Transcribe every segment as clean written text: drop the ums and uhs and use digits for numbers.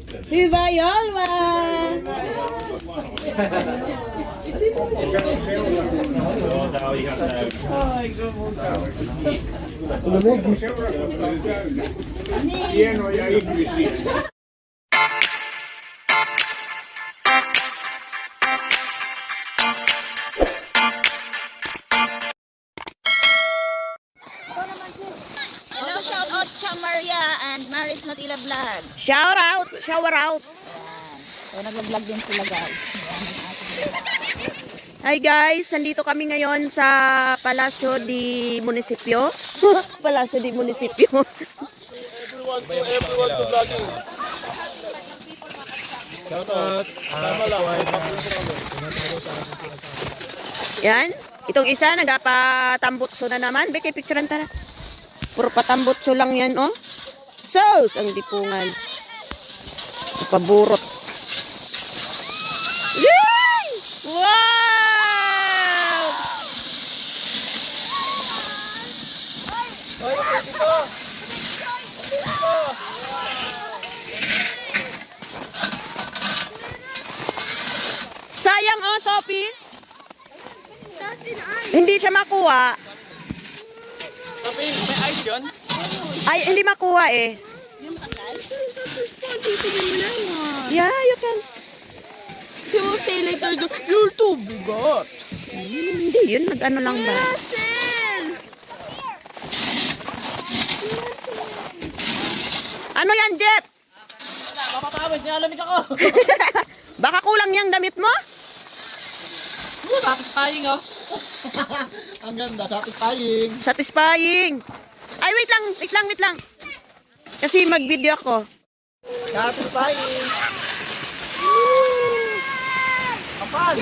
Viva Yolwa! Hello, shout out Chamaria and Maris Natila Vlog. Shout out! Shower out! So, nag-vlog din sila guys. Hi guys! Nandito kami ngayon sa Palasyo di Munisipyo. Palasyo di Munisipyo. Everyone to vlogging. Shout out. Tama lang. Yan. Itong isa, nagapatambutso na naman. Beke, picturean tara. Puro patambutso lang yan, oh. Sos! Ang dipungan. Paburot. Yay! Wow! Sayang, oh, Sophie. Hindi siya makuha. Tapi, may ice yun? Ay, hindi makuha eh. Yeah, you can. You say later, you're too bigot. Hindi, yun. Nag-ano lang ba? Ano yan, Jeff? Mapapawis, nilalamig ako. Baka kulang yung damit mo? Satisfying, oh. Ang ganda, satisfying. Satisfying. Ay, wait lang. Kasi mag-video ako. Satisfying. Kapal.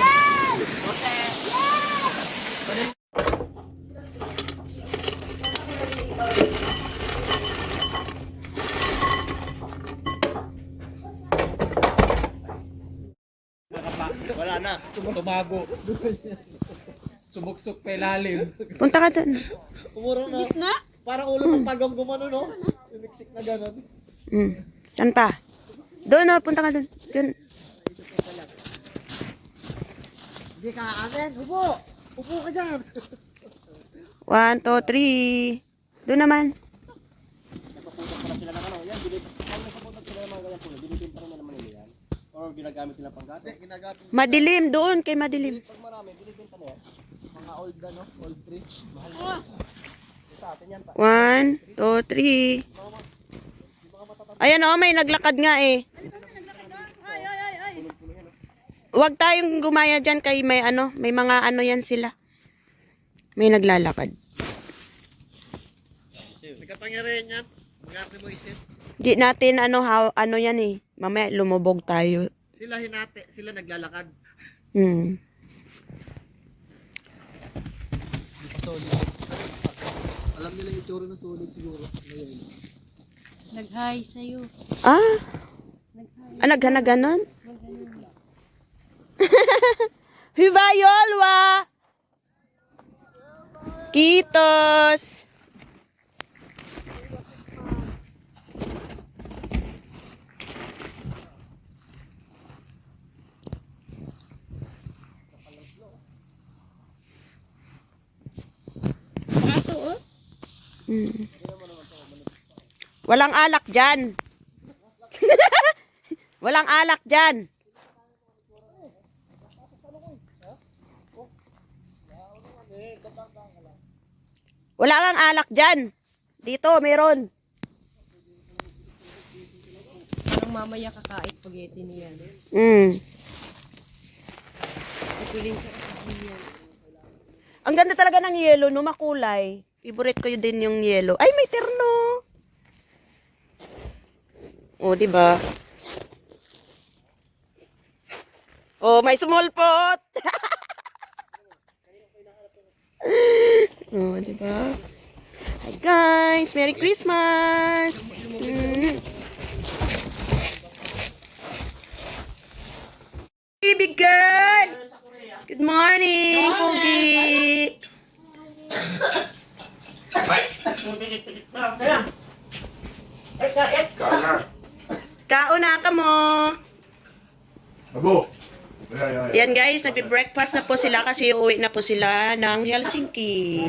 Wala na, tumago. Sumuksok pa ilalim. Punta ka doon. Umurong na. Parang ulo ng pagong gumano, no? Umiksik na gano'n. Saan pa? Doon, oh, punta ka doon. Doon. Hindi ka akin. Upo. Upo ka dyan. 1, 2, 3. Doon naman. Or ginagamit nila panggatong? Ginagamit. Madilim doon, kay madilim. Pag marami, binibenta na yan. Mga old, ano, old tree. Mahal. Sa atin yan pa. 1, 2, 3. Ayan, oh, may naglakad nga eh. Huwag tayong gumaya dyan kay may ano, may mga ano yan sila. May naglalakad. Nagkapangyarihan yan. Magarte mo isis. Di natin ano, ano yan eh. Mamaya lumubog tayo. Sila hinate, sila naglalakad. Alam nila yung itsura ng solid siguro. Ngayon. Nag-hi sa'yo. Ah, naghanaganon? Hivayolwa! Kitos! Walang alak dyan. Walang alak dyan. Wala kang alak dyan. Dito, meron. Parang mamaya kaka-spaghetti niya. Ang ganda talaga ng yelo, no? Makulay. Favorite ko yun din yung yelo. Ay, may terno. Oh, di ba? Oh, may small pot. Oh, di ba? Hi guys, Merry Christmas. Baby girl. Good morning, Pogi. Kauna ka mo. Abo. Yan guys, nagbe-breakfast na po sila kasi uwi na po sila ng Helsinki.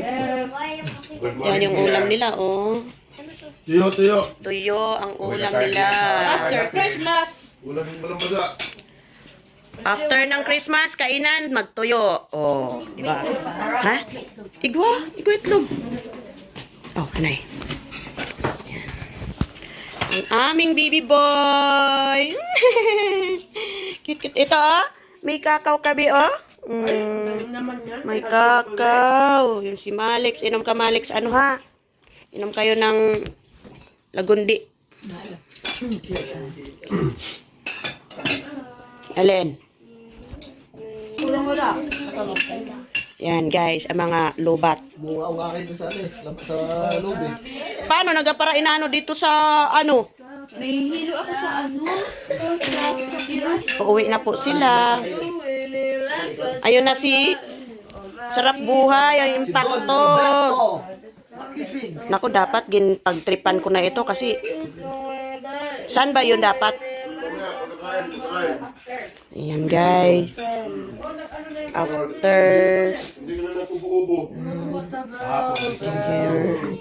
Yan yung ulam nila, oh. Tuyo. Tuyo ang ulam nila. After Christmas. Ulam yung walang basa. After ng Christmas, kainan, magtuyo. Oh, di ba? Ha? Igwa itlog. Oh, anay. Yan. Ang aming baby boy. Cute. Ito, oh. May kakao kabi, oh. May kakao. Yung si Malix. Inom ka, Malix. Ano, ha? Inom kayo ng lagundi. Alin? Yan guys, ang mga lobat. Bunga ang akin sa loob eh. Paano nagapara inano dito sa ano? Nahihilo ako sa ano. Uuwi na po sila. Ayun na si sarap buhay, ang impacto. Naku, dapat pagtripan ko na ito kasi saan ba yun dapat? Ayan guys. After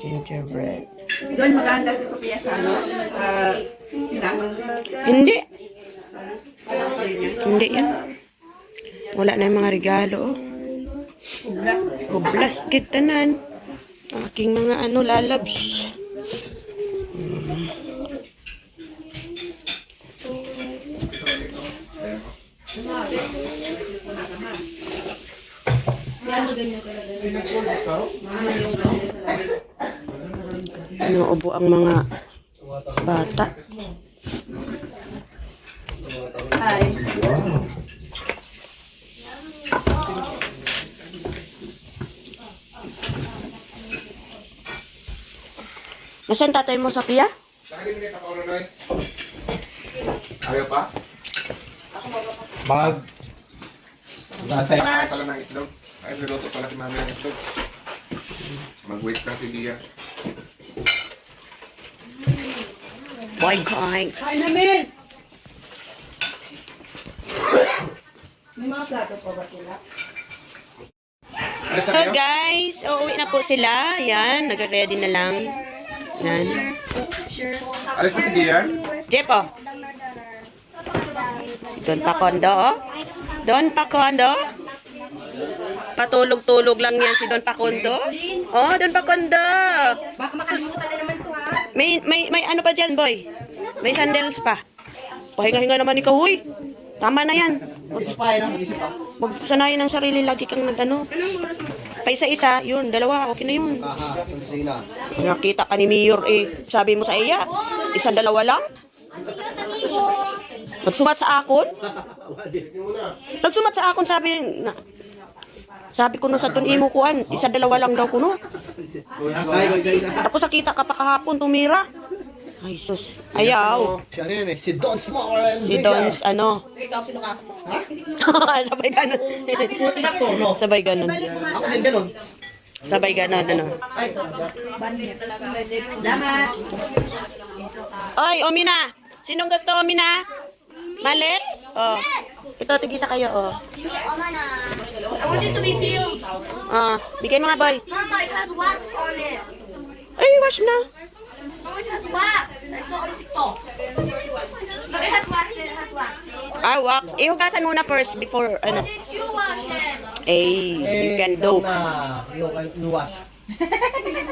gingerbread. Doon maganda si Sophia sa ano. Hindi. Hindi yan. Wala na yung mga regalo. Hublas kitanan. Aking mga ano lalabs. Inuubo ang mga bata. Nasaan tatay mo, Sophia? Ayaw pa? Tatay. Pala ng itlog. Ay, niluto pala si mami ng itlog. Mag-wait lang si Bia. Boy, guys. Kain namin! May mga plato pa ba sila? So guys, uuwi na po sila. Yan, nag-ready na lang. Yan. Alis pa si Bia? Jeff, oh. Don Pacondo, oh. Don Pacondo. Patulog-tulog lang yan si Don Pacondo. Oh, Don Pacondo. Baka makalimutan na naman ito ha. May ano pa dyan, boy? May sandals pa. Pahinga-hinga naman ikaw, huy. Tama na yan. Huwag sanayin ang sarili. Lagi kang nag-ano. Pa isa-isa, yun, dalawa, okay na yun. Nakita ka ni Mayor, eh. Sabi mo sa iya, isa, dalawa lang. Nagsumat sa akon? Nagsumat sa akon, sabi ko no sa tunimo kuan, isa, dalawa lang daw ko no. Tapos nakita ka pa kahapon, tumira. Ay, sus. Ayaw. Siya rin eh. Si Don Small. Si Dons, ano? Ikaw, sino ka? Sabay ganon. Actor, no? Sabay ganon. Ako din ganun. Sabay ganon, ano. Oy, Omina. Sinong gusto, Omina? Malix? Oh. Ito, tigisa kayo, oh. I want it to be peeled. Bigay mo nga, boy. Mama, it has wax on it. Ay, wash na. No, it has wax. I saw on TikTok. No, it has wax. It has wax. Wax. Ihugasan muna first before, ano. Did you wash it? You can do. You wash.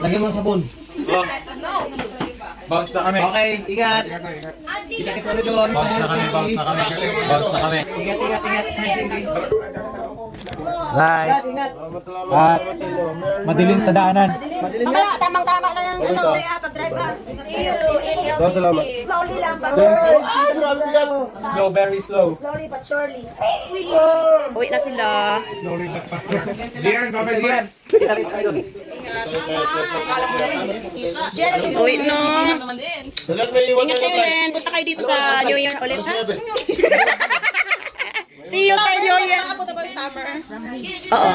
Lagyan mo ng sabon. Bounce na kami. Okay, ingat. Auntie, Kita kami doon. Bounce na kami. Right. Madilim sa daanan. Mamaya, tamang-tama na yung ano, pag-drive ka. see you in Helsinki. Slowly lang, pag Slow, very slow. uwi na sila. Diyan, babay diyan. Uwi na. Dalag may iwan Ingat kayo ulit. Punta kayo dito sa New Year ulit, ha? See you sa New Year. Summer. Oo.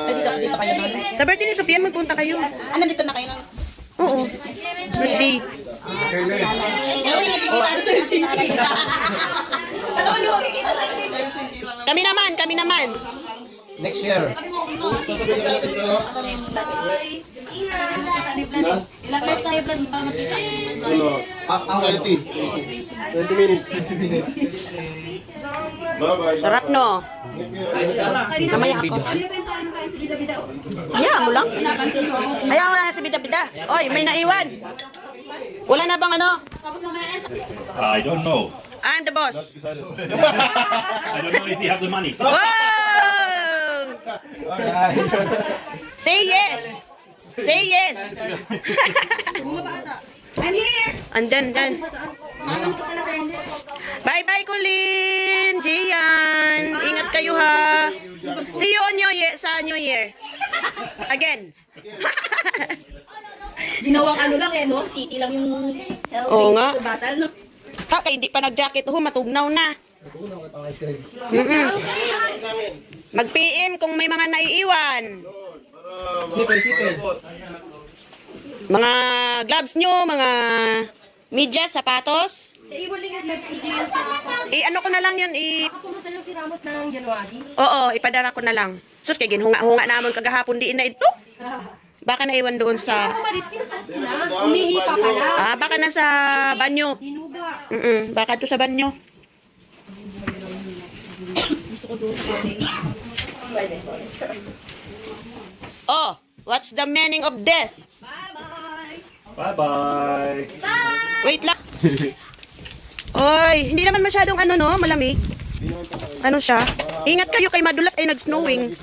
Dito kayo na. Sa birthday ni Sophia, magpunta kayo. Ano, dito na kayo na? Oo. Birthday. Kami naman. Next year. Ilang years tayo vlog pa? 20 minutes. Bye-bye. Sarap, no? Mamaya ako. Hayaan mo lang. Hayaan mo lang sa bida-bida. Oy, may naiwan. Wala na bang ano? I don't know. I'm the boss. I don't know if you have the money. Wow! Say yes. Say yes. I'm here. Andyan. Bye-bye, Colin. Gian. Ingat kayo, ha. See you on New Year, sa New Year. Again. Ginawang ano lang no? City lang yung Helsinki. Oo nga. Basal, no? Kaya hindi pa nag-jacket. Matugnaw na. Mm-mm. Mag-PM kung may mga naiiwan. Sipil. Mga gloves nyo, mga medyas, sapatos. Ano ko na lang yun, Pumunta lang si Ramos ng January. Oo, ipadara ko na lang. Sus, kaya ginhunga-hunga namon kagahapon diin na ito. Baka naiwan doon sa... Umalis, pinasot na. Umihipa pa na. baka nasa banyo. Hinuga. Baka ito sa banyo. Oh, what's the meaning of this? Bye-bye. Wait lang. Oy, hindi naman masyadong ano no, malamig. Ano siya? Ingat kayo kay madulas ay nag-snowing.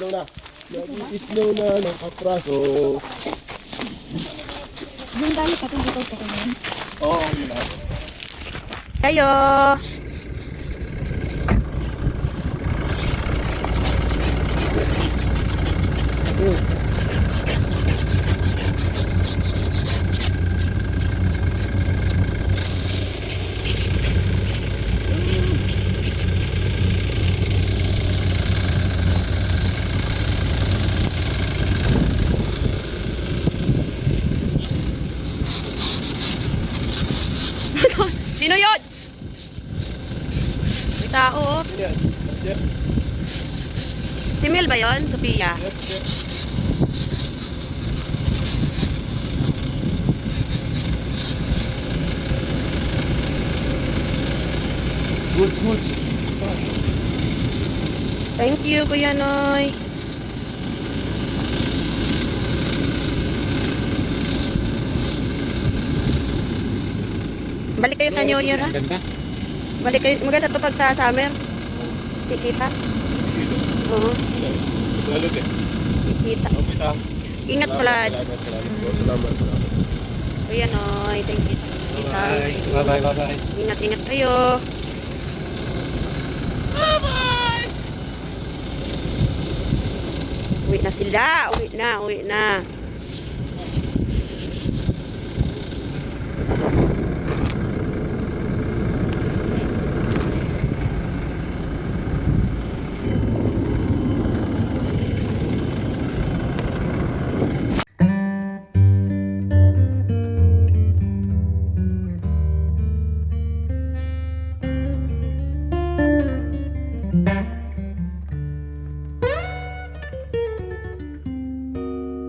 Nag-snow na ng kapraso. Oo, yun na. Kayo. Sino yun? May tao, oh. Si Mel ba yun? Sophia? Goods. Thank you, Kuya Noy. Balik kayo sa New Year, ha? Balik kayo. Maganda to pag sa summer. Kikita. Oo. Balot eh. Kikita. Okay ta. Ingat pala. Salamat. Kuya Noy, thank you sa bisita. Bye-bye. Ingat kayo. Bye-bye! Uwi na sila. Uwi na.